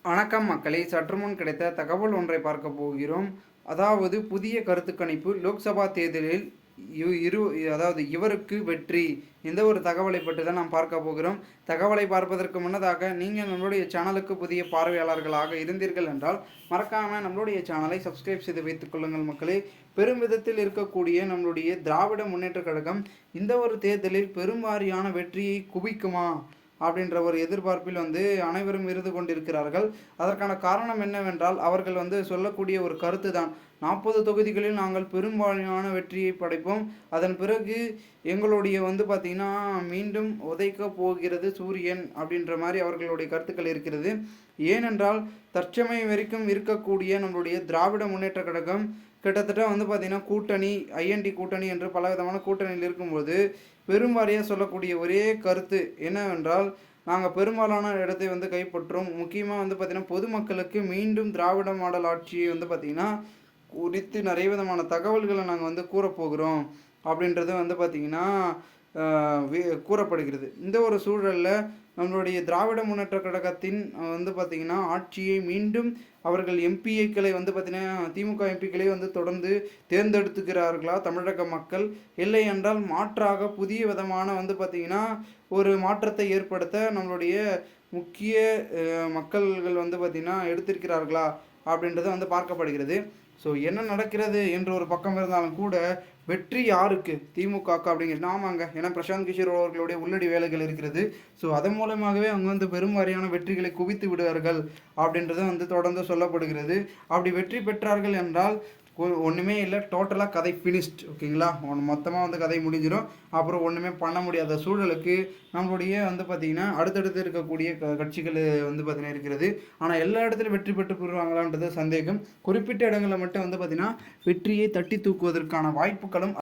வணக்கம் மக்களே, சற்று முன் கிடைத்த தகவல் ஒன்றை பார்க்க போகிறோம். அதாவது புதிய கருத்து கணிப்பு லோக்சபா தேர்தலில் இவருக்கு வெற்றி. இந்த ஒரு தகவலை பற்றி தான் நாம் பார்க்க போகிறோம். தகவலை பார்ப்பதற்கு முன்னதாக நீங்கள் நம்மளுடைய சேனலுக்கு புதிய பார்வையாளர்களாக இருந்தீர்கள் என்றால் மறக்காமல் நம்மளுடைய சேனலை சப்ஸ்கிரைப் செய்து வைத்துக் கொள்ளுங்கள் மக்களே. பெரும் விதத்தில் இருக்கக்கூடிய நம்மளுடைய திராவிட முன்னேற்ற கழகம் இந்த ஒரு தேர்தலில் பெரும்வாரியான வெற்றியை குவிக்குமா அப்படின்ற ஒரு எதிர்பார்ப்பில் அனைவரும் இருந்து கொண்டிருக்கிறார்கள். அதற்கான காரணம் என்னவென்றால் அவர்கள் சொல்லக்கூடிய ஒரு கருத்து தான், 40 தொகுதிகளில் நாங்கள் பெரும்பாலான வெற்றியை படைப்போம், அதன் பிறகு எங்களுடைய பார்த்திங்கன்னா மீண்டும் உதைக்க போகிறது சூரியன் அப்படின்ற மாதிரி அவர்களுடைய கருத்துக்கள் இருக்கிறது. ஏனென்றால் தற்சமயம் வரைக்கும் இருக்கக்கூடிய நம்மளுடைய திராவிட முன்னேற்ற கழகம் கிட்டத்தட்ட பார்த்திங்கன்னா கூட்டணி, ஐஎன்டி கூட்டணி என்று பல விதமான கூட்டணியில் இருக்கும்போது பெரும்பாரியாக சொல்லக்கூடிய ஒரே கருத்து என்னவென்றால், நாங்கள் பெரும்பாலான இடத்தை கைப்பற்றோம். முக்கியமாக பார்த்திங்கன்னா பொதுமக்களுக்கு மீண்டும் திராவிட மாடல் ஆட்சியை பார்த்திங்கன்னா குறித்து நிறைய விதமான தகவல்களை நாங்கள் கூறப்போகிறோம் அப்படின்றது பார்த்திங்கன்னா கூறப்படுகிறது. இந்த ஒரு சூழலில் நம்மளுடைய திராவிட முன்னேற்ற கழகத்தின் பார்த்திங்கன்னா ஆட்சியை மீண்டும் அவர்கள் எம்பிக்களை பார்த்திங்கன்னா திமுக எம்பிக்களை தொடர்ந்து தேர்ந்தெடுத்துக்கிறார்களா தமிழக மக்கள், இல்லை என்றால் மாற்றாக புதிய விதமான பார்த்திங்கன்னா ஒரு மாற்றத்தை ஏற்படுத்த நம்மளுடைய முக்கிய மக்கள்கள் பார்த்திங்கன்னா எடுத்திருக்கிறார்களா அப்படின்றது பார்க்கப்படுகிறது. ஸோ என்ன நடக்கிறது என்று ஒரு பக்கம் இருந்தாலும் கூட வெற்றி யாருக்கு? திமுக அப்படிங்கிறது ஆமாங்க. ஏன்னா பிரசாந்த் கிஷோர் அவர்களுடைய உள்ளடி வேலைகள் இருக்கிறது. ஸோ அதன் மூலமாகவே அவங்க பெரும்வாரியான வெற்றிகளை குவித்து விடுவார்கள் அப்படின்றது தொடர்ந்து சொல்லப்படுகிறது. அப்படி வெற்றி பெற்றார்கள் என்றால் ஒன்றுமே இல்லை, டோட்டலாக கதை ஃபினிஷ்ட். ஓகேங்களா, மொத்தமாக கதை முடிஞ்சிடும். அப்புறம் ஒன்றுமே பண்ண முடியாத சூழலுக்கு நம்மளுடைய பார்த்திங்கன்னா அடுத்தடுத்து இருக்கக்கூடிய கட்சிகள் பார்த்திங்கன்னா இருக்கிறது. ஆனால் எல்லா இடத்துலையும் வெற்றி பெற்று பெறுவாங்களான்றது சந்தேகம். குறிப்பிட்ட இடங்களில் மட்டும் பார்த்திங்கன்னா வெற்றியை தட்டி தூக்குவதற்கான வாய்ப்புகளும்